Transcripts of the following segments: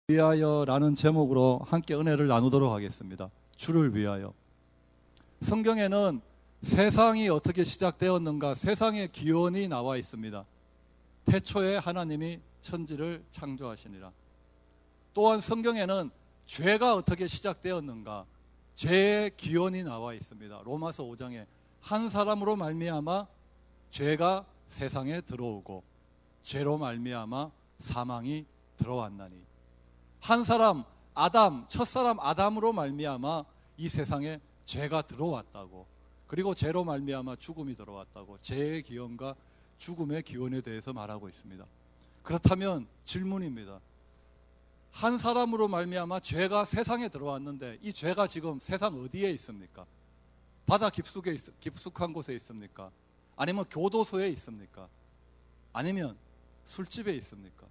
위하여라는 제목으로 함께 은혜를 나누도록 하겠습니다. 주를 위하여. 성경에는 세상이 어떻게 시작되었는가, 세상의 기원이 나와 있습니다. 태초에 하나님이 천지를 창조하시니라. 또한 성경에는 죄가 어떻게 시작되었는가, 죄의 기원이 나와 있습니다. 로마서 5장에 한 사람으로 말미암아 죄가 세상에 들어오고 죄로 말미암아 사망이 들어왔나니, 한 사람 아담, 첫사람 아담으로 말미암아 이 세상에 죄가 들어왔다고, 그리고 죄로 말미암아 죽음이 들어왔다고, 죄의 기원과 죽음의 기원에 대해서 말하고 있습니다. 그렇다면 질문입니다. 한 사람으로 말미암아 죄가 세상에 들어왔는데 이 죄가 지금 세상 어디에 있습니까? 바다 깊숙한 곳에 있습니까? 아니면 교도소에 있습니까? 아니면 술집에 있습니까?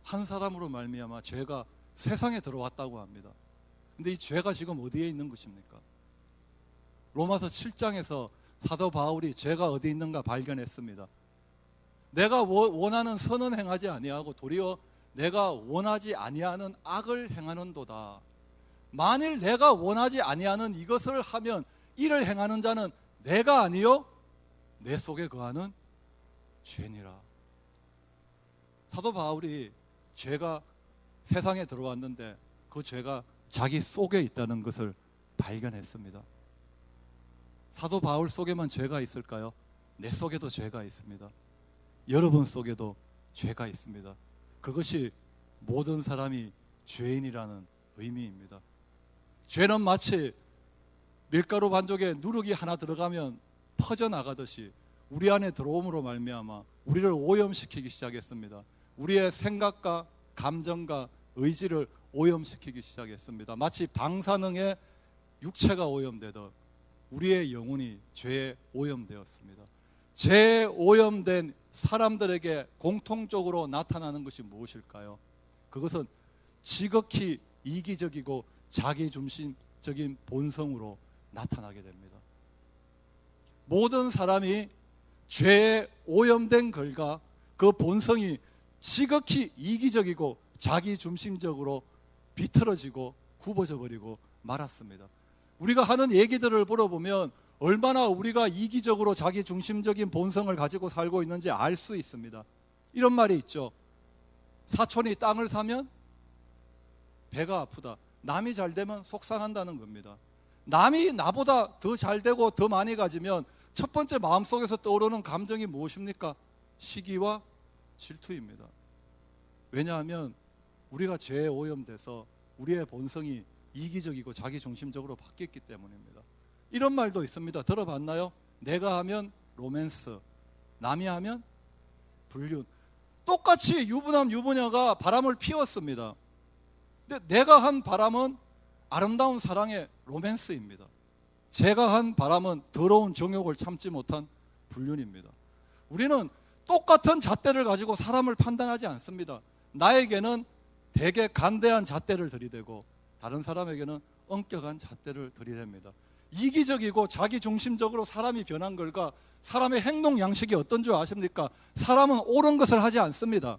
한 사람으로 말미암아 죄가 세상에 들어왔다고 합니다. 근데 이 죄가 지금 어디에 있는 것입니까? 로마서 7장에서 사도 바울이 죄가 어디 있는가 발견했습니다. 내가 원하는 선은 행하지 아니하고 도리어 내가 원하지 아니하는 악을 행하는도다. 만일 내가 원하지 아니하는 이것을 하면 이를 행하는 자는 내가 아니요 내 속에 거하는 죄니라. 사도 바울이 죄가 세상에 들어왔는데 그 죄가 자기 속에 있다는 것을 발견했습니다. 사도 바울 속에만 죄가 있을까요? 내 속에도 죄가 있습니다. 여러분 속에도 죄가 있습니다. 그것이 모든 사람이 죄인이라는 의미입니다. 죄는 마치 밀가루 반죽에 누룩이 하나 들어가면 퍼져나가듯이 우리 안에 들어옴으로 말미암아 우리를 오염시키기 시작했습니다. 우리의 생각과 감정과 의지를 오염시키기 시작했습니다. 마치 방사능에 육체가 오염되듯 우리의 영혼이 죄에 오염되었습니다. 죄에 오염된 사람들에게 공통적으로 나타나는 것이 무엇일까요? 그것은 지극히 이기적이고 자기중심적인 본성으로 나타나게 됩니다. 모든 사람이 죄에 오염된 결과 그 본성이 지극히 이기적이고 자기중심적으로 비틀어지고 굽어져 버리고 말았습니다. 우리가 하는 얘기들을 물어보면 얼마나 우리가 이기적으로 자기중심적인 본성을 가지고 살고 있는지 알 수 있습니다. 이런 말이 있죠. 사촌이 땅을 사면 배가 아프다. 남이 잘 되면 속상한다는 겁니다. 남이 나보다 더 잘 되고 더 많이 가지면 첫 번째 마음속에서 떠오르는 감정이 무엇입니까? 시기와 질투입니다. 왜냐하면 우리가 죄에 오염돼서 우리의 본성이 이기적이고 자기중심적으로 바뀌었기 때문입니다. 이런 말도 있습니다. 들어봤나요? 내가 하면 로맨스, 남이 하면 불륜. 똑같이 유부남 유부녀가 바람을 피웠습니다. 근데 내가 한 바람은 아름다운 사랑의 로맨스입니다. 제가 한 바람은 더러운 정욕을 참지 못한 불륜입니다. 우리는 똑같은 잣대를 가지고 사람을 판단하지 않습니다. 나에게는 되게 간대한 잣대를 들이대고 다른 사람에게는 엄격한 잣대를 들이댑니다. 이기적이고 자기중심적으로 사람이 변한 결과 사람의 행동 양식이 어떤 줄 아십니까? 사람은 옳은 것을 하지 않습니다.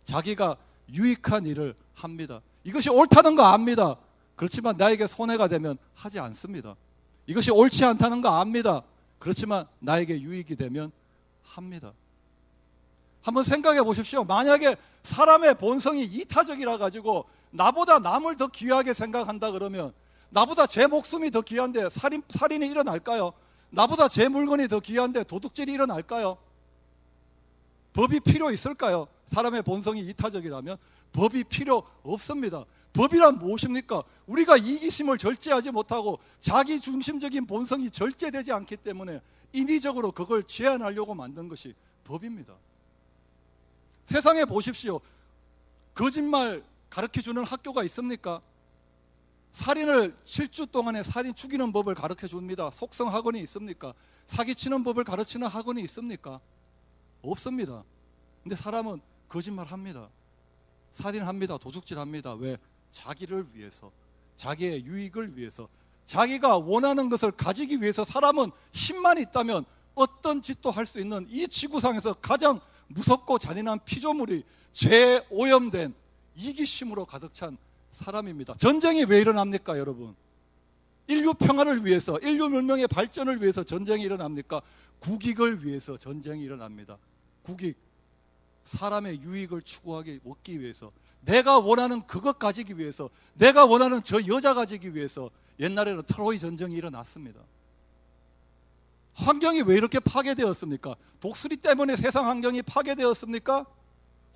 자기가 유익한 일을 합니다. 이것이 옳다는 거 압니다. 그렇지만 나에게 손해가 되면 하지 않습니다. 이것이 옳지 않다는 거 압니다. 그렇지만 나에게 유익이 되면 합니다. 한번 생각해 보십시오. 만약에 사람의 본성이 이타적이라 가지고 나보다 남을 더 귀하게 생각한다 그러면, 나보다 제 목숨이 더 귀한데 살인이 일어날까요? 나보다 제 물건이 더 귀한데 도둑질이 일어날까요? 법이 필요 있을까요? 사람의 본성이 이타적이라면 법이 필요 없습니다. 법이란 무엇입니까? 우리가 이기심을 절제하지 못하고 자기중심적인 본성이 절제되지 않기 때문에 인위적으로 그걸 제한하려고 만든 것이 법입니다. 세상에 보십시오. 거짓말 가르쳐주는 학교가 있습니까? 살인을 7주 동안에 살인 죽이는 법을 가르쳐줍니다. 속성 학원이 있습니까? 사기치는 법을 가르치는 학원이 있습니까? 없습니다. 근데 사람은 거짓말합니다. 살인합니다. 도둑질합니다. 왜? 자기를 위해서, 자기의 유익을 위해서, 자기가 원하는 것을 가지기 위해서. 사람은 힘만 있다면 어떤 짓도 할 수 있는 이 지구상에서 가장 무섭고 잔인한 피조물이 죄에 오염된 이기심으로 가득 찬 사람입니다. 전쟁이 왜 일어납니까, 여러분? 인류 평화를 위해서, 인류 문명의 발전을 위해서 전쟁이 일어납니까? 국익을 위해서 전쟁이 일어납니다. 국익, 사람의 유익을 추구하기 얻기 위해서, 내가 원하는 그것 가지기 위해서, 내가 원하는 저 여자 가지기 위해서 옛날에는 트로이 전쟁이 일어났습니다. 환경이 왜 이렇게 파괴되었습니까? 독수리 때문에 세상 환경이 파괴되었습니까?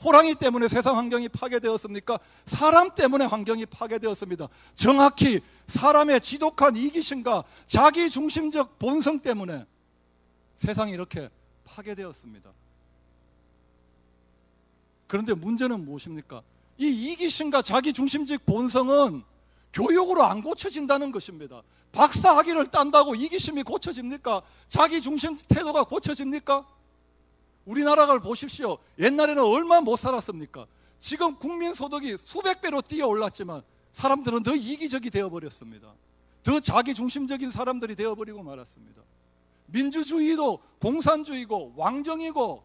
호랑이 때문에 세상 환경이 파괴되었습니까? 사람 때문에 환경이 파괴되었습니다. 정확히 사람의 지독한 이기심과 자기중심적 본성 때문에 세상이 이렇게 파괴되었습니다. 그런데 문제는 무엇입니까? 이 이기심과 자기중심적 본성은 교육으로 안 고쳐진다는 것입니다. 박사학위를 딴다고 이기심이 고쳐집니까? 자기중심 태도가 고쳐집니까? 우리나라를 보십시오. 옛날에는 얼마 못 살았습니까? 지금 국민소득이 수백 배로 뛰어 올랐지만 사람들은 더 이기적이 되어버렸습니다. 더 자기중심적인 사람들이 되어버리고 말았습니다. 민주주의도 공산주의고 왕정이고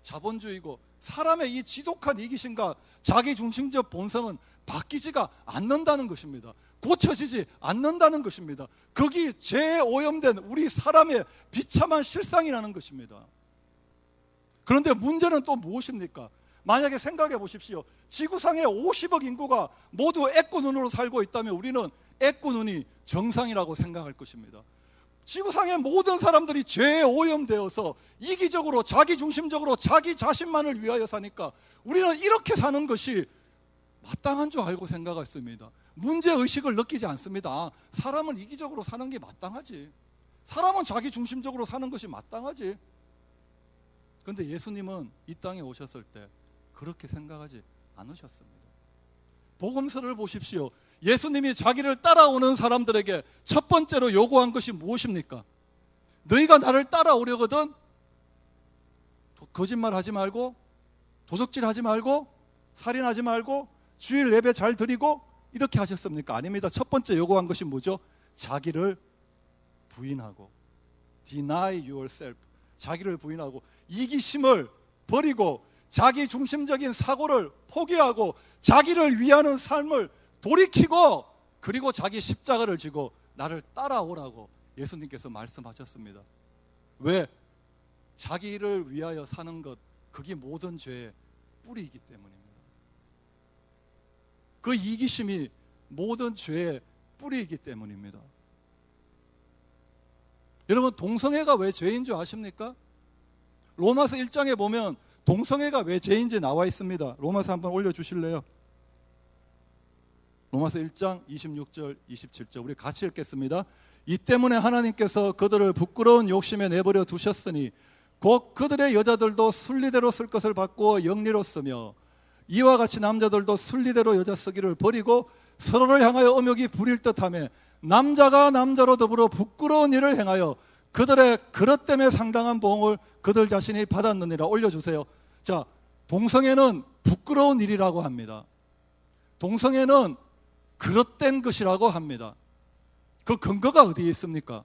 자본주의고 사람의 이 지독한 이기심과 자기중심적 본성은 바뀌지가 않는다는 것입니다. 고쳐지지 않는다는 것입니다. 거기 죄에 오염된 우리 사람의 비참한 실상이라는 것입니다. 그런데 문제는 또 무엇입니까? 만약에 생각해 보십시오. 지구상의 50억 인구가 모두 애꾸눈으로 살고 있다면 우리는 애꾸눈이 정상이라고 생각할 것입니다. 지구상의 모든 사람들이 죄에 오염되어서 이기적으로 자기중심적으로 자기 자신만을 위하여 사니까 우리는 이렇게 사는 것이 마땅한 줄 알고 생각했습니다. 문제의식을 느끼지 않습니다. 사람은 이기적으로 사는 게 마땅하지. 사람은 자기중심적으로 사는 것이 마땅하지. 그런데 예수님은 이 땅에 오셨을 때 그렇게 생각하지 않으셨습니다. 복음서를 보십시오. 예수님이 자기를 따라오는 사람들에게 첫 번째로 요구한 것이 무엇입니까? 너희가 나를 따라오려거든 거짓말하지 말고, 도적질하지 말고, 살인하지 말고, 주일 예배 잘 드리고, 이렇게 하셨습니까? 아닙니다. 첫 번째 요구한 것이 뭐죠? 자기를 부인하고, deny yourself, 자기를 부인하고 이기심을 버리고 자기 중심적인 사고를 포기하고 자기를 위하는 삶을 돌이키고, 그리고 자기 십자가를 지고 나를 따라오라고 예수님께서 말씀하셨습니다. 왜? 자기를 위하여 사는 것, 그게 모든 죄의 뿌리이기 때문입니다. 그 이기심이 모든 죄의 뿌리이기 때문입니다. 여러분, 동성애가 왜 죄인 줄 아십니까? 로마서 1장에 보면 동성애가 왜 죄인지 나와 있습니다. 로마서 한번 올려주실래요? 로마서 1장 26절 27절 우리 같이 읽겠습니다. 이 때문에 하나님께서 그들을 부끄러운 욕심에 내버려 두셨으니 곧 그들의 여자들도 순리대로 쓸 것을 받고 영리로 쓰며 이와 같이 남자들도 순리대로 여자 쓰기를 버리고 서로를 향하여 음욕이 부릴 듯하며 남자가 남자로 더불어 부끄러운 일을 행하여 그들의 그릇 때문에 상당한 보응을 그들 자신이 받았느니라. 올려주세요. 자, 동성애는 부끄러운 일이라고 합니다. 동성애는 그릇된 것이라고 합니다. 그 근거가 어디에 있습니까?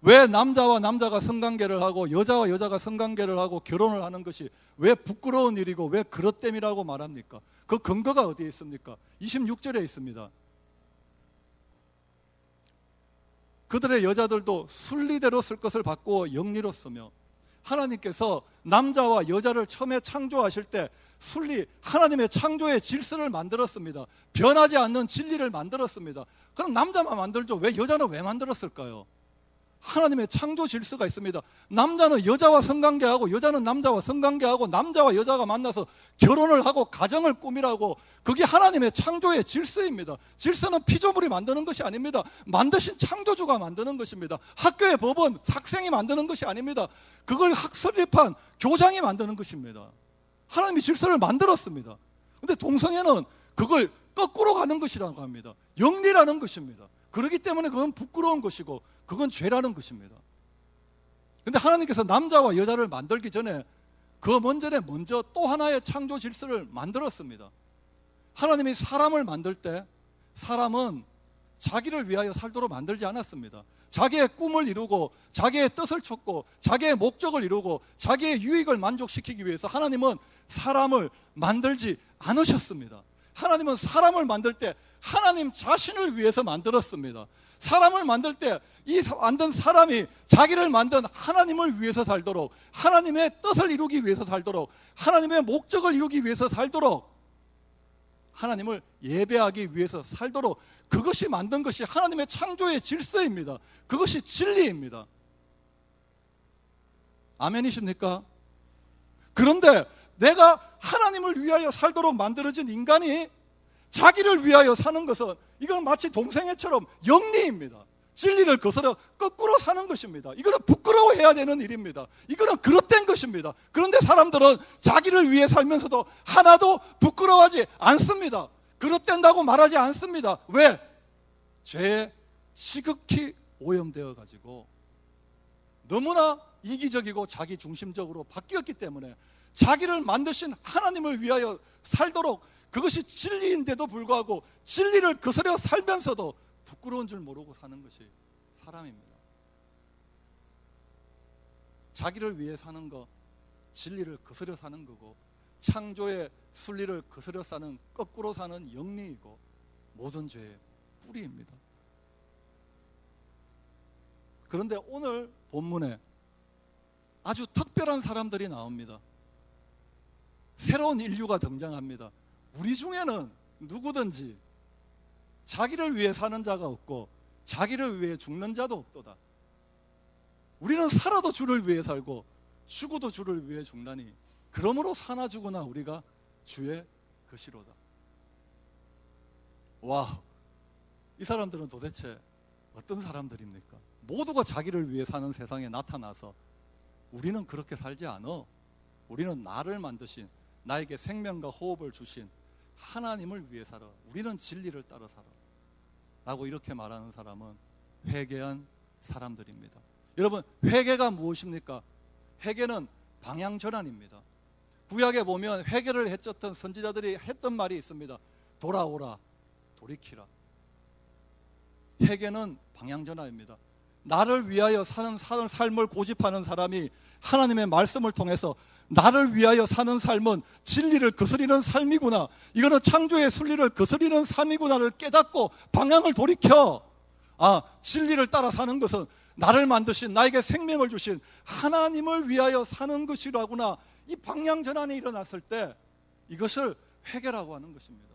왜 남자와 남자가 성관계를 하고 여자와 여자가 성관계를 하고 결혼을 하는 것이 왜 부끄러운 일이고 왜 그릇됨이라고 말합니까? 그 근거가 어디에 있습니까? 26절에 있습니다. 그들의 여자들도 순리대로 쓸 것을 받고 영리로 쓰며, 하나님께서 남자와 여자를 처음에 창조하실 때 순리, 하나님의 창조의 질서를 만들었습니다. 변하지 않는 진리를 만들었습니다. 그럼 남자만 만들죠. 왜 여자는 왜 만들었을까요? 하나님의 창조 질서가 있습니다. 남자는 여자와 성관계하고 여자는 남자와 성관계하고 남자와 여자가 만나서 결혼을 하고 가정을 꾸미라고, 그게 하나님의 창조의 질서입니다. 질서는 피조물이 만드는 것이 아닙니다. 만드신 창조주가 만드는 것입니다. 학교의 법은 학생이 만드는 것이 아닙니다. 그걸 설립한 교장이 만드는 것입니다. 하나님이 질서를 만들었습니다. 그런데 동성애는 그걸 거꾸로 가는 것이라고 합니다. 영리라는 것입니다. 그렇기 때문에 그건 부끄러운 것이고 그건 죄라는 것입니다. 그런데 하나님께서 남자와 여자를 만들기 전에 그 먼저 또 하나의 창조 질서를 만들었습니다. 하나님이 사람을 만들 때 사람은 자기를 위하여 살도록 만들지 않았습니다. 자기의 꿈을 이루고 자기의 뜻을 쫓고 자기의 목적을 이루고 자기의 유익을 만족시키기 위해서 하나님은 사람을 만들지 않으셨습니다. 하나님은 사람을 만들 때 하나님 자신을 위해서 만들었습니다. 사람을 만들 때 이 만든 사람이 자기를 만든 하나님을 위해서 살도록, 하나님의 뜻을 이루기 위해서 살도록, 하나님의 목적을 이루기 위해서 살도록, 하나님을 예배하기 위해서 살도록, 그것이 만든 것이 하나님의 창조의 질서입니다. 그것이 진리입니다. 아멘이십니까? 그런데 내가 하나님을 위하여 살도록 만들어진 인간이 자기를 위하여 사는 것은 이건 마치 동생애처럼 영리입니다. 진리를 거스려 거꾸로 사는 것입니다. 이거는 부끄러워해야 되는 일입니다. 이거는 그릇된 것입니다. 그런데 사람들은 자기를 위해 살면서도 하나도 부끄러워하지 않습니다. 그릇된다고 말하지 않습니다. 왜? 죄에 지극히 오염되어 가지고 너무나 이기적이고 자기 중심적으로 바뀌었기 때문에 자기를 만드신 하나님을 위하여 살도록, 그것이 진리인데도 불구하고 진리를 거스려 살면서도 부끄러운 줄 모르고 사는 것이 사람입니다. 자기를 위해 사는 거, 진리를 거스려 사는 거고, 창조의 순리를 거스려 사는, 거꾸로 사는 영리이고 모든 죄의 뿌리입니다. 그런데 오늘 본문에 아주 특별한 사람들이 나옵니다. 새로운 인류가 등장합니다. 우리 중에는 누구든지 자기를 위해 사는 자가 없고 자기를 위해 죽는 자도 없도다. 우리는 살아도 주를 위해 살고 죽어도 주를 위해 죽나니 그러므로 사나 죽으나 우리가 주의 것이로다. 와, 이 사람들은 도대체 어떤 사람들입니까? 모두가 자기를 위해 사는 세상에 나타나서 우리는 그렇게 살지 않아. 우리는 나를 만드신, 나에게 생명과 호흡을 주신 하나님을 위해 살아. 우리는 진리를 따라 살아. 라고 이렇게 말하는 사람은 회개한 사람들입니다. 여러분, 회개가 무엇입니까? 회개는 방향전환입니다. 구약에 보면 회개를 했었던 선지자들이 했던 말이 있습니다. 돌아오라, 돌이키라. 회개는 방향전환입니다. 나를 위하여 사는 삶을 고집하는 사람이 하나님의 말씀을 통해서 나를 위하여 사는 삶은 진리를 거스리는 삶이구나, 이거는 창조의 순리를 거스리는 삶이구나를 깨닫고 방향을 돌이켜, 진리를 따라 사는 것은 나를 만드신, 나에게 생명을 주신 하나님을 위하여 사는 것이라구나, 이 방향 전환이 일어났을 때 이것을 회개라고 하는 것입니다.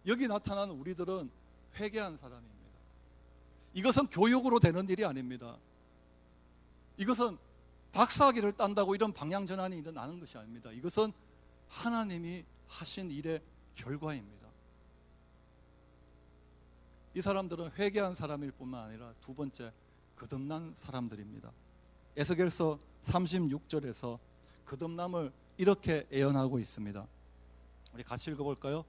여기 나타난 우리들은 회개한 사람입니다. 이것은 교육으로 되는 일이 아닙니다. 이것은 박사학위를 딴다고 이런 방향 전환이 일어나는 것이 아닙니다. 이것은 하나님이 하신 일의 결과입니다. 이 사람들은 회개한 사람일 뿐만 아니라 두 번째, 거듭난 사람들입니다. 에스겔서 36절에서 거듭남을 이렇게 예언하고 있습니다. 우리 같이 읽어볼까요?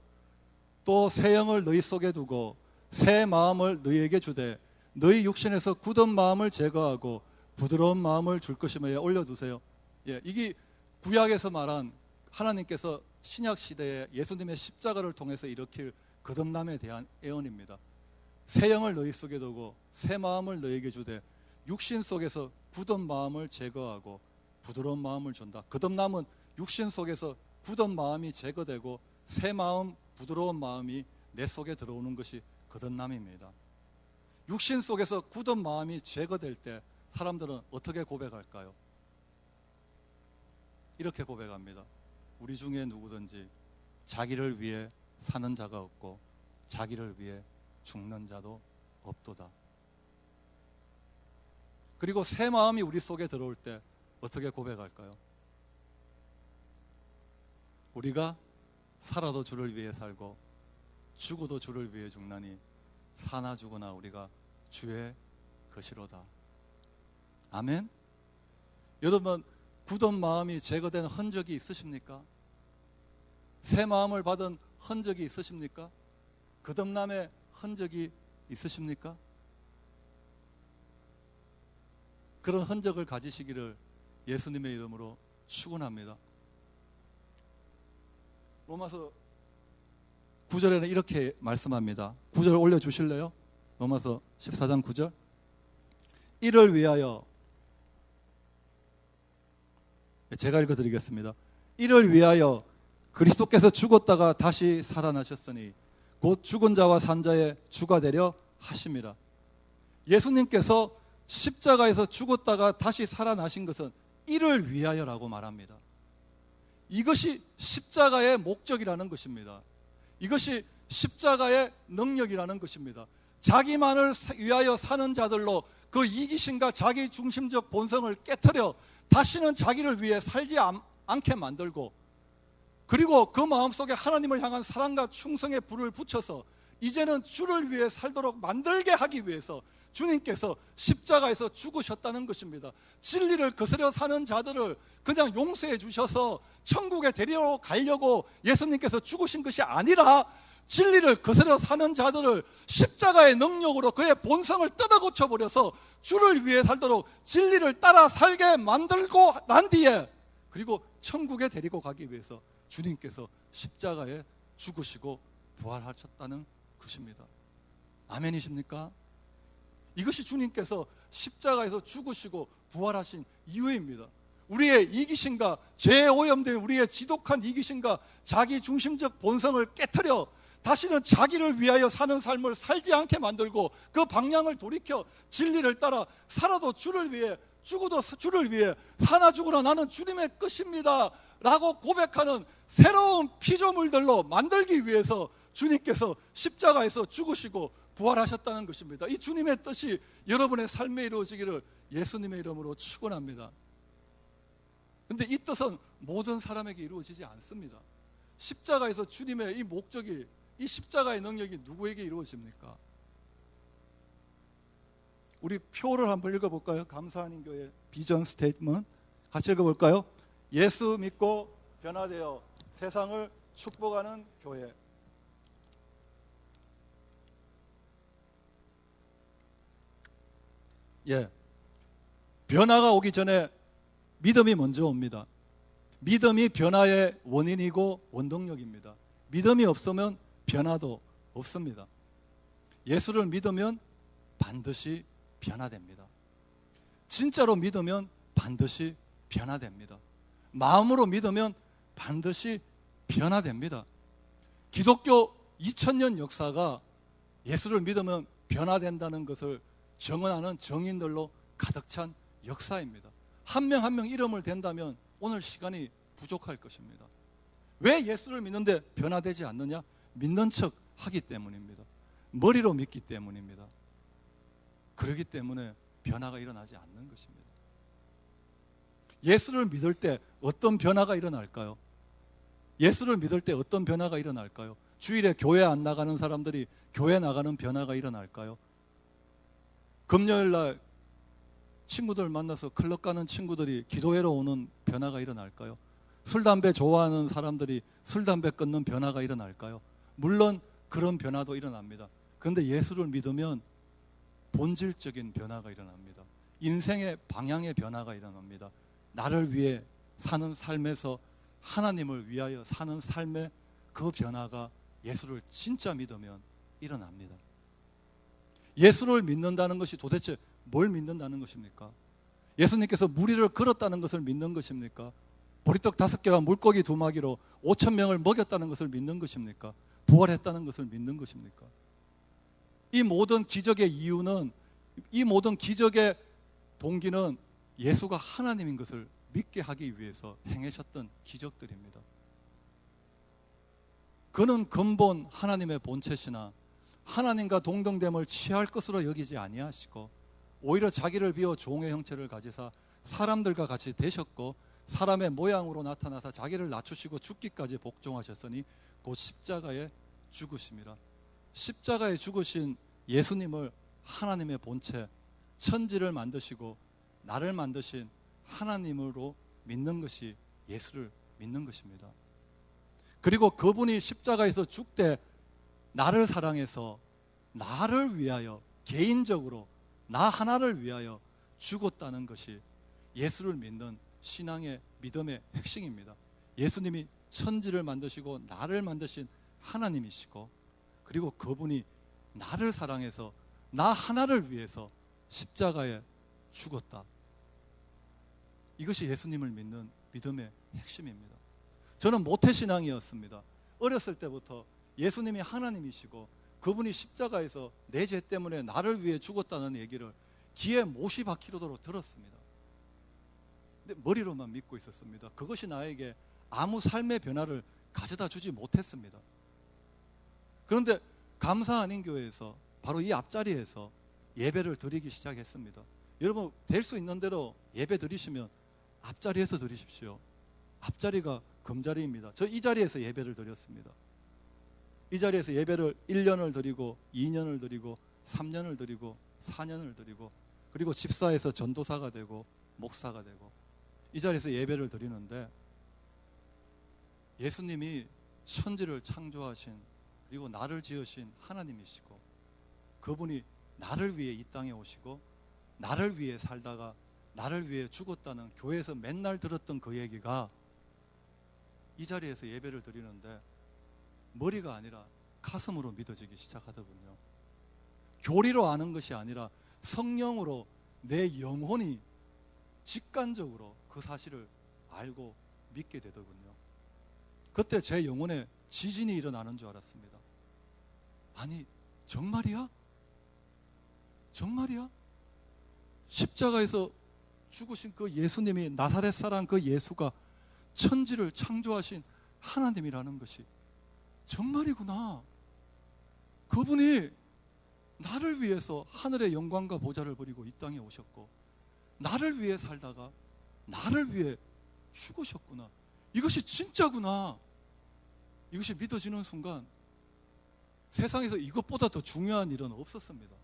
또 새 영을 너희 속에 두고 새 마음을 너희에게 주되 너희 육신에서 굳은 마음을 제거하고 부드러운 마음을 줄 것이며. 올려두세요. 이게 구약에서 말한 하나님께서 신약 시대에 예수님의 십자가를 통해서 일으킬 거듭남에 대한 예언입니다. 새 영을 너희 속에 두고 새 마음을 너희에게 주되 육신 속에서 굳은 마음을 제거하고 부드러운 마음을 준다. 거듭남은 육신 속에서 굳은 마음이 제거되고 새 마음, 부드러운 마음이 내 속에 들어오는 것이 거듭남입니다. 육신 속에서 굳은 마음이 제거될 때 사람들은 어떻게 고백할까요? 이렇게 고백합니다. 우리 중에 누구든지 자기를 위해 사는 자가 없고 자기를 위해 죽는 자도 없도다. 그리고 새 마음이 우리 속에 들어올 때 어떻게 고백할까요? 우리가 살아도 주를 위해 살고 죽어도 주를 위해 죽나니 사나 죽으나 우리가 주의 것이로다. 아멘. 여러분, 굳은 마음이 제거된 흔적이 있으십니까? 새 마음을 받은 흔적이 있으십니까? 거듭남의 흔적이 있으십니까? 그런 흔적을 가지시기를 예수님의 이름으로 축원합니다. 로마서 9절에는 이렇게 말씀합니다. 9절 올려주실래요? 로마서 14장 9절. 이를 위하여, 제가 읽어드리겠습니다. 이를 위하여 그리스도께서 죽었다가 다시 살아나셨으니 곧 죽은 자와 산 자의 주가 되려 하심이라. 예수님께서 십자가에서 죽었다가 다시 살아나신 것은 이를 위하여라고 말합니다. 이것이 십자가의 목적이라는 것입니다. 이것이 십자가의 능력이라는 것입니다. 자기만을 위하여 사는 자들로 그 이기심과 자기 중심적 본성을 깨트려 다시는 자기를 위해 살지 않게 만들고, 그리고 그 마음속에 하나님을 향한 사랑과 충성의 불을 붙여서 이제는 주를 위해 살도록 만들게 하기 위해서 주님께서 십자가에서 죽으셨다는 것입니다. 진리를 거스려 사는 자들을 그냥 용서해 주셔서 천국에 데리러 가려고 예수님께서 죽으신 것이 아니라, 진리를 거스려 사는 자들을 십자가의 능력으로 그의 본성을 뜯어 고쳐버려서 주를 위해 살도록 진리를 따라 살게 만들고 난 뒤에, 그리고 천국에 데리고 가기 위해서 주님께서 십자가에 죽으시고 부활하셨다는 것입니다. 아멘이십니까? 이것이 주님께서 십자가에서 죽으시고 부활하신 이유입니다. 우리의 이기심과 죄에 오염된 우리의 지독한 이기심과 자기 중심적 본성을 깨트려 다시는 자기를 위하여 사는 삶을 살지 않게 만들고, 그 방향을 돌이켜 진리를 따라 살아도 주를 위해, 죽어도 주를 위해, 사나 죽으나 나는 주님의 것입니다 라고 고백하는 새로운 피조물들로 만들기 위해서 주님께서 십자가에서 죽으시고 부활하셨다는 것입니다. 이 주님의 뜻이 여러분의 삶에 이루어지기를 예수님의 이름으로 축원합니다. 그런데 이 뜻은 모든 사람에게 이루어지지 않습니다. 십자가에서 주님의 이 목적이, 이 십자가의 능력이 누구에게 이루어집니까? 우리 표를 한번 읽어볼까요? 감사하는 교회 비전 스테이트먼트 같이 읽어볼까요? 예수 믿고 변화되어 세상을 축복하는 교회. 예, 변화가 오기 전에 믿음이 먼저 옵니다. 믿음이 변화의 원인이고 원동력입니다. 믿음이 없으면 변화도 없습니다. 예수를 믿으면 반드시 변화됩니다. 진짜로 믿으면 반드시 변화됩니다. 마음으로 믿으면 반드시 변화됩니다. 기독교 2000년 역사가 예수를 믿으면 변화된다는 것을 정언하는 정인들로 가득 찬 역사입니다. 한 명 한 명 이름을 댄다면 오늘 시간이 부족할 것입니다. 왜 예수를 믿는데 변화되지 않느냐? 믿는 척 하기 때문입니다. 머리로 믿기 때문입니다. 그렇기 때문에 변화가 일어나지 않는 것입니다. 예수를 믿을 때 어떤 변화가 일어날까요? 예수를 믿을 때 어떤 변화가 일어날까요? 주일에 교회 안 나가는 사람들이 교회 나가는 변화가 일어날까요? 금요일 날 친구들 만나서 클럽 가는 친구들이 기도회로 오는 변화가 일어날까요? 술, 담배 좋아하는 사람들이 술, 담배 끊는 변화가 일어날까요? 물론 그런 변화도 일어납니다. 그런데 예수를 믿으면 본질적인 변화가 일어납니다. 인생의 방향의 변화가 일어납니다. 나를 위해 사는 삶에서 하나님을 위하여 사는 삶의 그 변화가 예수를 진짜 믿으면 일어납니다. 예수를 믿는다는 것이 도대체 뭘 믿는다는 것입니까? 예수님께서 무리를 걸었다는 것을 믿는 것입니까? 보리떡 5개와 물고기 2마리로 5,000명을 먹였다는 것을 믿는 것입니까? 부활했다는 것을 믿는 것입니까? 이 모든 기적의 이유는, 이 모든 기적의 동기는 예수가 하나님인 것을 믿게 하기 위해서 행하셨던 기적들입니다. 그는 근본 하나님의 본체시나 하나님과 동등됨을 취할 것으로 여기지 아니하시고 오히려 자기를 비워 종의 형체를 가지사 사람들과 같이 되셨고 사람의 모양으로 나타나사 자기를 낮추시고 죽기까지 복종하셨으니 곧 십자가에 죽으심이라. 십자가에 죽으신 예수님을 하나님의 본체, 천지를 만드시고 나를 만드신 하나님으로 믿는 것이 예수를 믿는 것입니다. 그리고 그분이 십자가에서 죽되 나를 사랑해서 나를 위하여 개인적으로 나 하나를 위하여 죽었다는 것이 예수를 믿는 신앙의 믿음의 핵심입니다. 예수님이 천지를 만드시고 나를 만드신 하나님이시고, 그리고 그분이 나를 사랑해서 나 하나를 위해서 십자가에 죽었다. 이것이 예수님을 믿는 믿음의 핵심입니다. 저는 모태신앙이었습니다. 어렸을 때부터 예수님이 하나님이시고 그분이 십자가에서 내 죄 때문에 나를 위해 죽었다는 얘기를 귀에 못이 박히도록 들었습니다. 근데 머리로만 믿고 있었습니다. 그것이 나에게 아무 삶의 변화를 가져다 주지 못했습니다. 그런데 감사 아닌 교회에서 바로 이 앞자리에서 예배를 드리기 시작했습니다. 여러분, 될 수 있는 대로 예배 드리시면 앞자리에서 드리십시오. 앞자리가 금자리입니다. 저 이 자리에서 예배를 드렸습니다. 이 자리에서 예배를 1년을 드리고 2년을 드리고 3년을 드리고 4년을 드리고, 그리고 집사에서 전도사가 되고 목사가 되고 이 자리에서 예배를 드리는데, 예수님이 천지를 창조하신, 그리고 나를 지으신 하나님이시고 그분이 나를 위해 이 땅에 오시고 나를 위해 살다가 나를 위해 죽었다는 교회에서 맨날 들었던 그 얘기가 이 자리에서 예배를 드리는데 머리가 아니라 가슴으로 믿어지기 시작하더군요. 교리로 아는 것이 아니라 성령으로 내 영혼이 직관적으로 그 사실을 알고 믿게 되더군요. 그때 제 영혼에 지진이 일어나는 줄 알았습니다. 아니, 정말이야? 정말이야? 십자가에서 죽으신 그 예수님이, 나사렛 사람 그 예수가 천지를 창조하신 하나님이라는 것이 정말이구나. 그분이 나를 위해서 하늘의 영광과 보좌를 버리고 이 땅에 오셨고 나를 위해 살다가 나를 위해 죽으셨구나. 이것이 진짜구나. 이것이 믿어지는 순간 세상에서 이것보다 더 중요한 일은 없었습니다.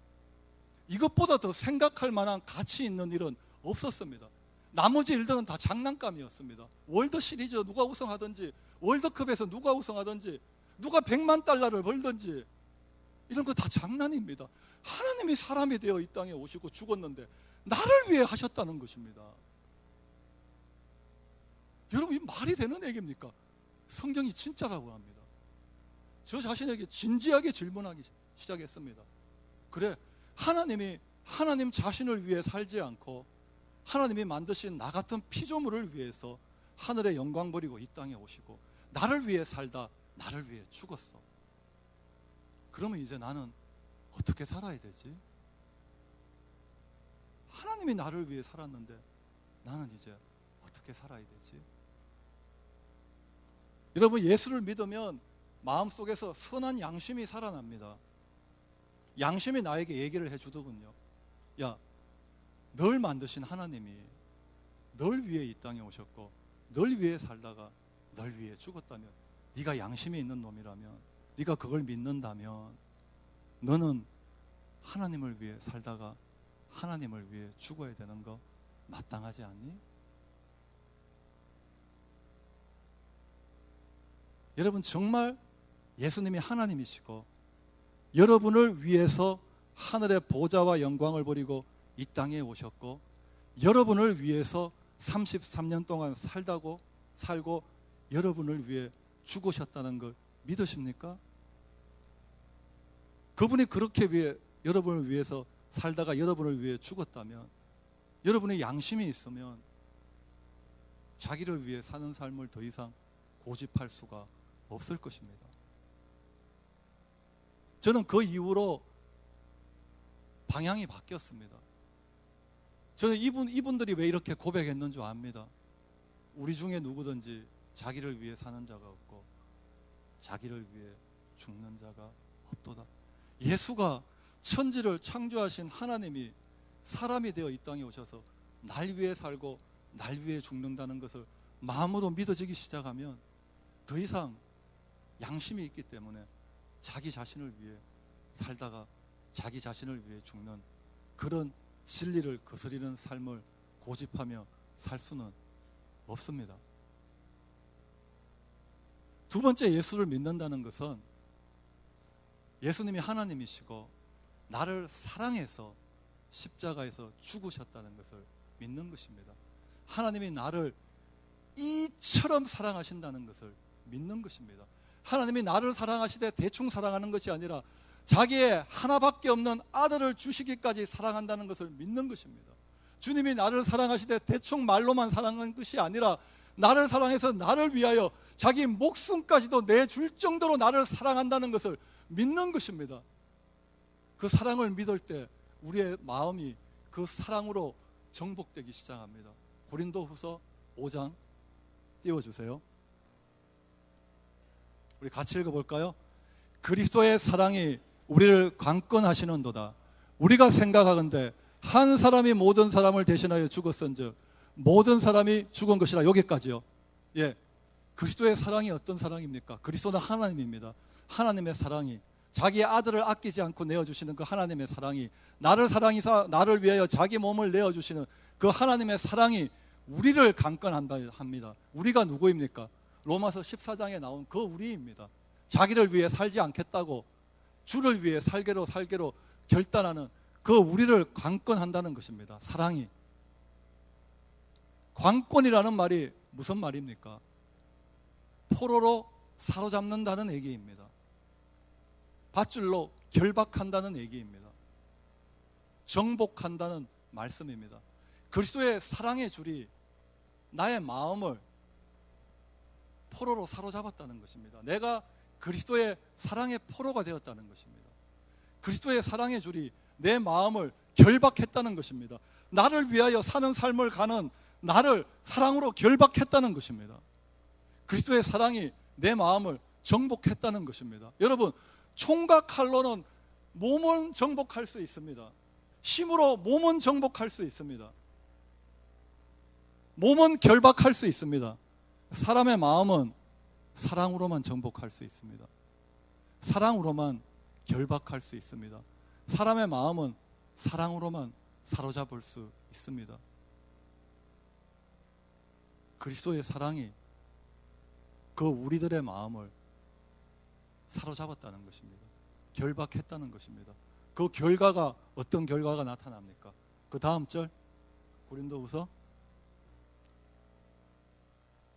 이것보다 더 생각할 만한 가치 있는 일은 없었습니다. 나머지 일들은 다 장난감이었습니다. 월드 시리즈 누가 우승하든지, 월드컵에서 누가 우승하든지, 누가 100만 달러를 벌든지, 이런 거 다 장난입니다. 하나님이 사람이 되어 이 땅에 오시고 죽었는데 나를 위해 하셨다는 것입니다. 여러분, 이 말이 되는 얘기입니까? 성경이 진짜라고 합니다. 저 자신에게 진지하게 질문하기 시작했습니다. 그래, 하나님이 하나님 자신을 위해 살지 않고 하나님이 만드신 나 같은 피조물을 위해서 하늘의 영광 버리고 이 땅에 오시고 나를 위해 살다 나를 위해 죽었어. 그러면 이제 나는 어떻게 살아야 되지? 하나님이 나를 위해 살았는데 나는 이제 어떻게 살아야 되지? 여러분, 예수를 믿으면 마음속에서 선한 양심이 살아납니다. 양심이 나에게 얘기를 해주더군요. 야, 널 만드신 하나님이 널 위해 이 땅에 오셨고 널 위해 살다가 널 위해 죽었다면, 네가 양심이 있는 놈이라면, 네가 그걸 믿는다면 너는 하나님을 위해 살다가 하나님을 위해 죽어야 되는 거 마땅하지 않니? 여러분, 정말 예수님이 하나님이시고 여러분을 위해서 하늘의 보좌와 영광을 버리고 이 땅에 오셨고 여러분을 위해서 33년 동안 살고 여러분을 위해 죽으셨다는 걸 믿으십니까? 그분이 그렇게 여러분을 위해서 살다가 여러분을 위해 죽었다면, 여러분의 양심이 있으면 자기를 위해 사는 삶을 더 이상 고집할 수가 없을 것입니다. 저는 그 이후로 방향이 바뀌었습니다. 저는 이분들이 왜 이렇게 고백했는 줄 압니다. 우리 중에 누구든지 자기를 위해 사는 자가 없고 자기를 위해 죽는 자가 없도다. 예수가 천지를 창조하신 하나님이 사람이 되어 이 땅에 오셔서 날 위해 살고 날 위해 죽는다는 것을 마음으로 믿어지기 시작하면 더 이상 양심이 있기 때문에 자기 자신을 위해 살다가 자기 자신을 위해 죽는 그런 진리를 거스리는 삶을 고집하며 살 수는 없습니다. 두 번째, 예수를 믿는다는 것은 예수님이 하나님이시고 나를 사랑해서 십자가에서 죽으셨다는 것을 믿는 것입니다. 하나님이 나를 이처럼 사랑하신다는 것을 믿는 것입니다. 하나님이 나를 사랑하시되 대충 사랑하는 것이 아니라 자기의 하나밖에 없는 아들을 주시기까지 사랑한다는 것을 믿는 것입니다. 주님이 나를 사랑하시되 대충 말로만 사랑하는 것이 아니라 나를 사랑해서 나를 위하여 자기 목숨까지도 내줄 정도로 나를 사랑한다는 것을 믿는 것입니다. 그 사랑을 믿을 때 우리의 마음이 그 사랑으로 정복되기 시작합니다. 고린도후서 5장 띄워주세요. 우리 같이 읽어볼까요? 그리스도의 사랑이 우리를 강권하시는도다. 우리가 생각하건대 한 사람이 모든 사람을 대신하여 죽었은즉 모든 사람이 죽은 것이라. 여기까지요. 예, 그리스도의 사랑이 어떤 사랑입니까? 그리스도는 하나님입니다. 하나님의 사랑이, 자기의 아들을 아끼지 않고 내어주시는 그 하나님의 사랑이, 나를 사랑이사 나를 위하여 자기 몸을 내어주시는 그 하나님의 사랑이 우리를 강권합니다. 우리가 누구입니까? 로마서 14장에 나온 그 우리입니다. 자기를 위해 살지 않겠다고 주를 위해 살게로 결단하는 그 우리를 강권한다는 것입니다. 사랑이. 관권이라는 말이 무슨 말입니까? 포로로 사로잡는다는 얘기입니다. 밧줄로 결박한다는 얘기입니다. 정복한다는 말씀입니다. 그리스도의 사랑의 줄이 나의 마음을 포로로 사로잡았다는 것입니다. 내가 그리스도의 사랑의 포로가 되었다는 것입니다. 그리스도의 사랑의 줄이 내 마음을 결박했다는 것입니다. 나를 위하여 사는 삶을 가는 나를 사랑으로 결박했다는 것입니다. 그리스도의 사랑이 내 마음을 정복했다는 것입니다. 여러분, 총과 칼로는 몸은 정복할 수 있습니다. 힘으로 몸은 정복할 수 있습니다. 몸은 결박할 수 있습니다. 사람의 마음은 사랑으로만 정복할 수 있습니다. 사랑으로만 결박할 수 있습니다. 사람의 마음은 사랑으로만 사로잡을 수 있습니다. 그리스도의 사랑이 그 우리들의 마음을 사로잡았다는 것입니다. 결박했다는 것입니다. 그 결과가 어떤 결과가 나타납니까? 그 다음 절 고린도후서,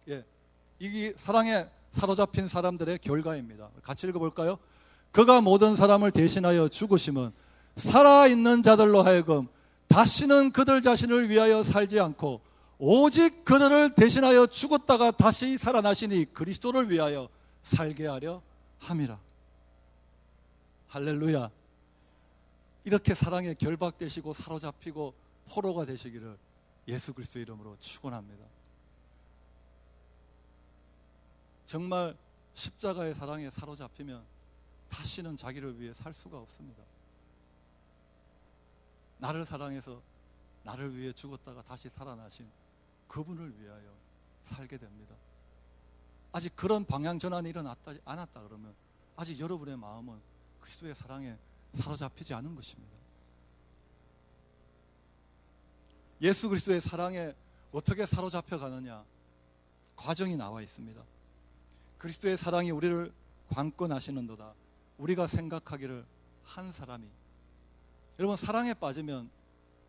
예, 이게 사랑에 사로잡힌 사람들의 결과입니다. 같이 읽어볼까요? 그가 모든 사람을 대신하여 죽으심은 살아있는 자들로 하여금 다시는 그들 자신을 위하여 살지 않고 오직 그들을 대신하여 죽었다가 다시 살아나시니 그리스도를 위하여 살게 하려 함이라. 할렐루야. 이렇게 사랑에 결박되시고 사로잡히고 포로가 되시기를 예수 그리스도의 이름으로 축원합니다. 정말 십자가의 사랑에 사로잡히면 다시는 자기를 위해 살 수가 없습니다. 나를 사랑해서 나를 위해 죽었다가 다시 살아나신 그분을 위하여 살게 됩니다. 아직 그런 방향 전환이 일어났지 않았다 그러면 아직 여러분의 마음은 그리스도의 사랑에 사로잡히지 않은 것입니다. 예수 그리스도의 사랑에 어떻게 사로잡혀 가느냐, 과정이 나와 있습니다. 그리스도의 사랑이 우리를 관건하시는도다. 우리가 생각하기를 한 사람이, 여러분, 사랑에 빠지면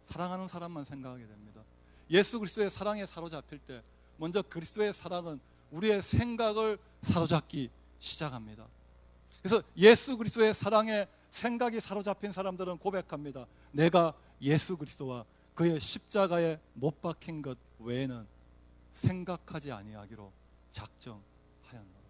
사랑하는 사람만 생각하게 됩니다. 예수 그리스도의 사랑에 사로잡힐 때 먼저 그리스도의 사랑은 우리의 생각을 사로잡기 시작합니다. 그래서 예수 그리스도의 사랑에 생각이 사로잡힌 사람들은 고백합니다. 내가 예수 그리스도와 그의 십자가에 못 박힌 것 외에는 생각하지 아니하기로 작정하였노라.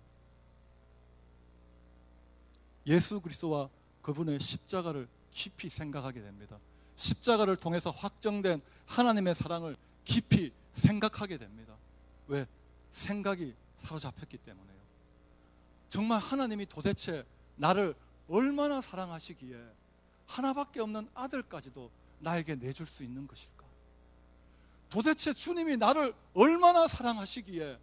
예수 그리스도와 그분의 십자가를 깊이 생각하게 됩니다. 십자가를 통해서 확정된 하나님의 사랑을 깊이 생각하게 됩니다. 왜? 생각이 사로잡혔기 때문에요. 정말 하나님이 도대체 나를 얼마나 사랑하시기에 하나밖에 없는 아들까지도 나에게 내줄 수 있는 것일까? 도대체 주님이 나를 얼마나 사랑하시기에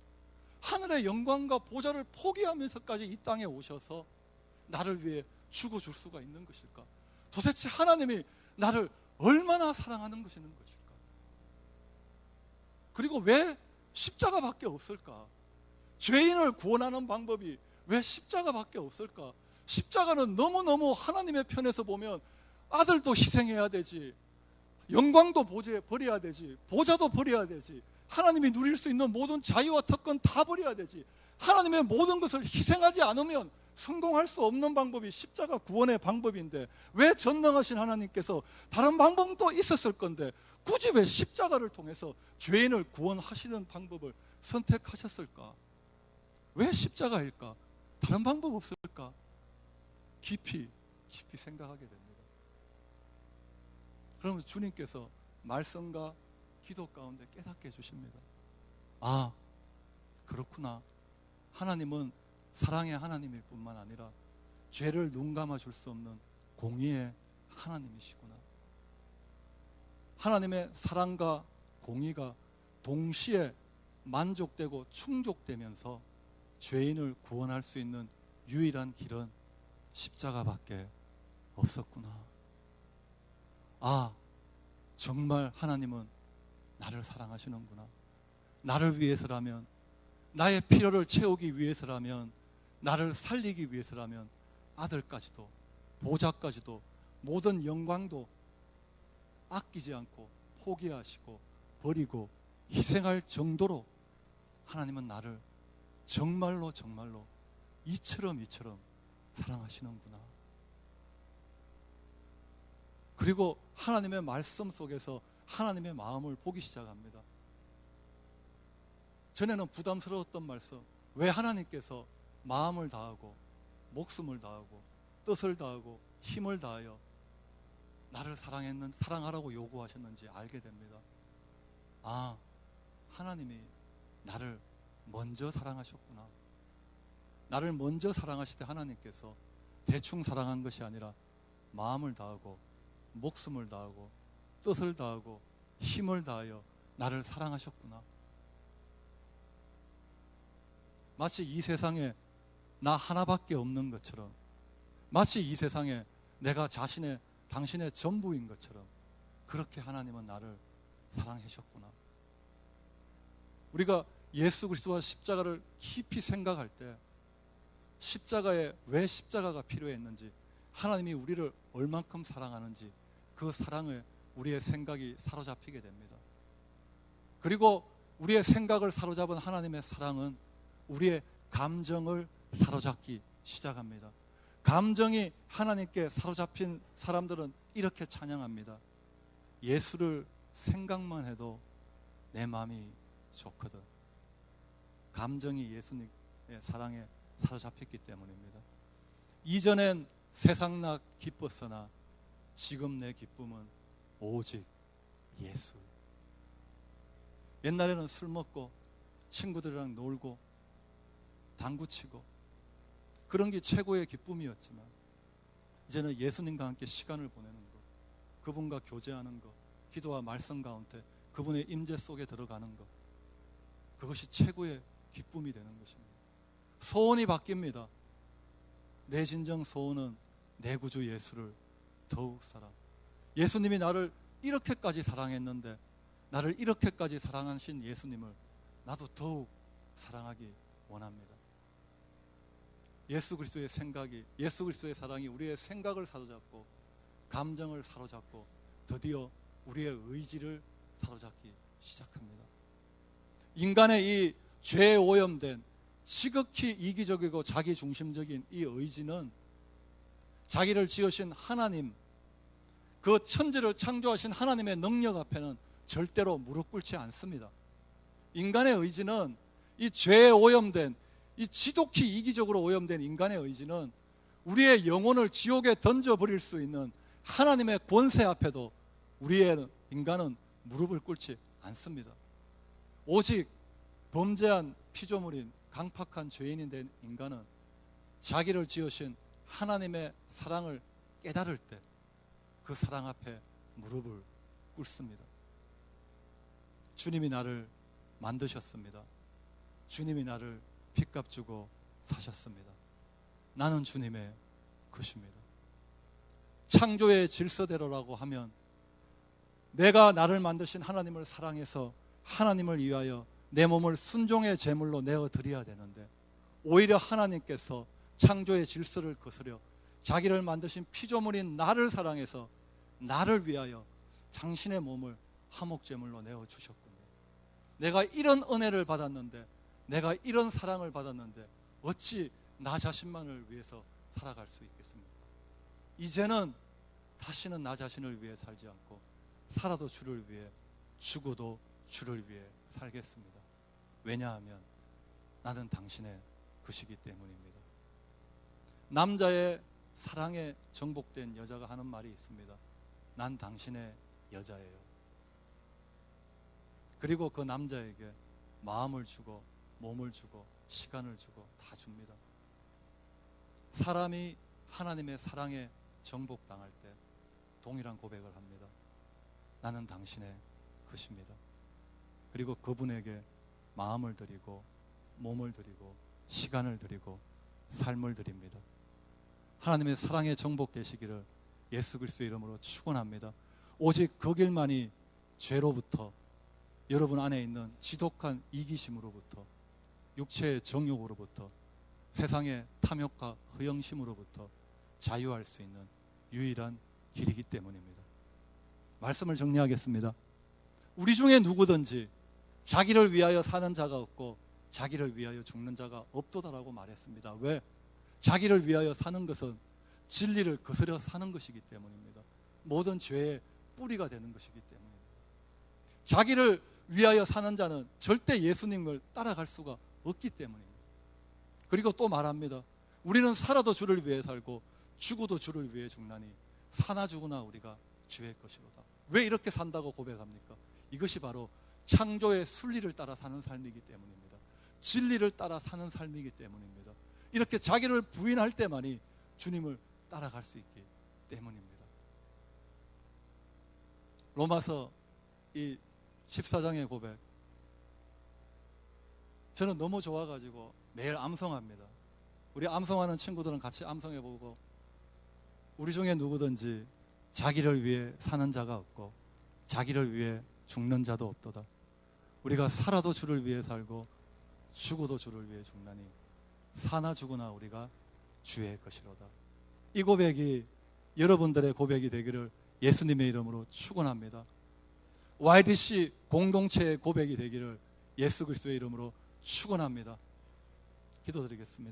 하늘의 영광과 보좌를 포기하면서까지 이 땅에 오셔서 나를 위해 죽어줄 수가 있는 것일까? 도대체 하나님이 나를 얼마나 사랑하는 것일까? 그리고 왜 십자가밖에 없을까? 죄인을 구원하는 방법이 왜 십자가밖에 없을까? 십자가는 너무너무 하나님의 편에서 보면 아들도 희생해야 되지, 영광도 버려야 되지, 보좌도 버려야 되지, 하나님이 누릴 수 있는 모든 자유와 특권 다 버려야 되지. 하나님의 모든 것을 희생하지 않으면 성공할 수 없는 방법이 십자가 구원의 방법인데, 왜 전능하신 하나님께서 다른 방법도 있었을 건데 굳이 왜 십자가를 통해서 죄인을 구원하시는 방법을 선택하셨을까? 왜 십자가일까? 다른 방법 없을까? 깊이 생각하게 됩니다. 그러면 주님께서 말씀과 기도 가운데 깨닫게 해주십니다. 아, 그렇구나. 하나님은 사랑의 하나님일 뿐만 아니라 죄를 눈 감아 줄 수 없는 공의의 하나님이시구나. 하나님의 사랑과 공의가 동시에 만족되고 충족되면서 죄인을 구원할 수 있는 유일한 길은 십자가밖에 없었구나. 아, 정말 하나님은 나를 사랑하시는구나. 나를 위해서라면, 나의 필요를 채우기 위해서라면, 나를 살리기 위해서라면 아들까지도, 보좌까지도, 모든 영광도 아끼지 않고 포기하시고 버리고 희생할 정도로 하나님은 나를 정말로 이처럼 사랑하시는구나. 그리고 하나님의 말씀 속에서 하나님의 마음을 보기 시작합니다. 전에는 부담스러웠던 말씀, 왜 하나님께서 마음을 다하고 목숨을 다하고 뜻을 다하고 힘을 다하여 나를 사랑하라고 요구하셨는지 알게 됩니다. 아, 하나님이 나를 먼저 사랑하셨구나. 나를 먼저 사랑하실 때 하나님께서 대충 사랑한 것이 아니라 마음을 다하고 목숨을 다하고 뜻을 다하고 힘을 다하여 나를 사랑하셨구나. 마치 이 세상에 나 하나밖에 없는 것처럼, 마치 이 세상에 내가 당신의 전부인 것처럼 그렇게 하나님은 나를 사랑하셨구나. 우리가 예수 그리스도와 십자가를 깊이 생각할 때 십자가에 왜 십자가가 필요했는지, 하나님이 우리를 얼만큼 사랑하는지 그 사랑에 우리의 생각이 사로잡히게 됩니다. 그리고 우리의 생각을 사로잡은 하나님의 사랑은 우리의 감정을 사로잡기 시작합니다. 감정이 하나님께 사로잡힌 사람들은 이렇게 찬양합니다. 예수를 생각만 해도 내 마음이 좋거든. 감정이 예수님의 사랑에 사로잡혔기 때문입니다. 이전엔 세상나 기뻤으나 지금 내 기쁨은 오직 예수. 옛날에는 술 먹고 친구들이랑 놀고 당구치고 그런 게 최고의 기쁨이었지만, 이제는 예수님과 함께 시간을 보내는 것, 그분과 교제하는 것, 기도와 말씀 가운데 그분의 임재 속에 들어가는 것, 그것이 최고의 기쁨이 되는 것입니다. 소원이 바뀝니다. 내 진정 소원은 내 구주 예수를 더욱 예수님이 나를 이렇게까지 사랑했는데, 나를 이렇게까지 사랑하신 예수님을 나도 더욱 사랑하기 원합니다. 예수 그리스도의 생각이, 예수 그리스도의 사랑이 우리의 생각을 사로잡고 감정을 사로잡고 드디어 우리의 의지를 사로잡기 시작합니다. 인간의 이 죄에 오염된 지극히 이기적이고 자기중심적인 이 의지는 자기를 지으신 하나님, 그 천지를 창조하신 하나님의 능력 앞에는 절대로 무릎 꿇지 않습니다. 인간의 의지는, 이 죄에 오염된, 이 지독히 이기적으로 오염된 인간의 의지는 우리의 영혼을 지옥에 던져버릴 수 있는 하나님의 권세 앞에도 우리의 인간은 무릎을 꿇지 않습니다. 오직 범죄한 피조물인 강팍한 죄인이 된 인간은 자기를 지으신 하나님의 사랑을 깨달을 때 그 사랑 앞에 무릎을 꿇습니다. 주님이 나를 만드셨습니다. 주님이 나를 핏값 주고 사셨습니다. 나는 주님의 것입니다. 창조의 질서대로라고 하면 내가 나를 만드신 하나님을 사랑해서 하나님을 위하여 내 몸을 순종의 제물로 내어드려야 되는데, 오히려 하나님께서 창조의 질서를 거스려 자기를 만드신 피조물인 나를 사랑해서 나를 위하여 당신의 몸을 화목제물로 내어주셨군요. 내가 이런 은혜를 받았는데, 내가 이런 사랑을 받았는데 어찌 나 자신만을 위해서 살아갈 수 있겠습니까? 이제는 다시는 나 자신을 위해 살지 않고 살아도 주를 위해, 죽어도 주를 위해 살겠습니다. 왜냐하면 나는 당신의 것이기 때문입니다. 남자의 사랑에 정복된 여자가 하는 말이 있습니다. 난 당신의 여자예요. 그리고 그 남자에게 마음을 주고 몸을 주고 시간을 주고 다 줍니다. 사람이 하나님의 사랑에 정복당할 때 동일한 고백을 합니다. 나는 당신의 것입니다. 그리고 그분에게 마음을 드리고 몸을 드리고 시간을 드리고 삶을 드립니다. 하나님의 사랑에 정복되시기를 예수 그리스도의 이름으로 축원합니다. 오직 그 길만이 죄로부터, 여러분 안에 있는 지독한 이기심으로부터, 육체의 정욕으로부터, 세상의 탐욕과 허영심으로부터 자유할 수 있는 유일한 길이기 때문입니다. 말씀을 정리하겠습니다. 우리 중에 누구든지 자기를 위하여 사는 자가 없고 자기를 위하여 죽는 자가 없도다라고 말했습니다. 왜? 자기를 위하여 사는 것은 진리를 거스려 사는 것이기 때문입니다. 모든 죄의 뿌리가 되는 것이기 때문입니다. 자기를 위하여 사는 자는 절대 예수님을 따라갈 수가 없기 때문입니다. 그리고 또 말합니다. 우리는 살아도 주를 위해 살고 죽어도 주를 위해 죽나니 사나 죽으나 우리가 주의 것이로다. 왜 이렇게 산다고 고백합니까? 이것이 바로 창조의 순리를 따라 사는 삶이기 때문입니다. 진리를 따라 사는 삶이기 때문입니다. 이렇게 자기를 부인할 때만이 주님을 따라갈 수 있기 때문입니다. 로마서 이 14장의 고백, 저는 너무 좋아가지고 매일 암송합니다. 우리 암송하는 친구들은 같이 암송해보고, 우리 중에 누구든지 자기를 위해 사는 자가 없고 자기를 위해 죽는 자도 없도다. 우리가 살아도 주를 위해 살고 죽어도 주를 위해 죽나니 사나 죽으나 우리가 주의 것이로다. 이 고백이 여러분들의 고백이 되기를 예수님의 이름으로 축원합니다. YDC 공동체의 고백이 되기를 예수 그리스도의 이름으로 축원합니다. 기도드리겠습니다.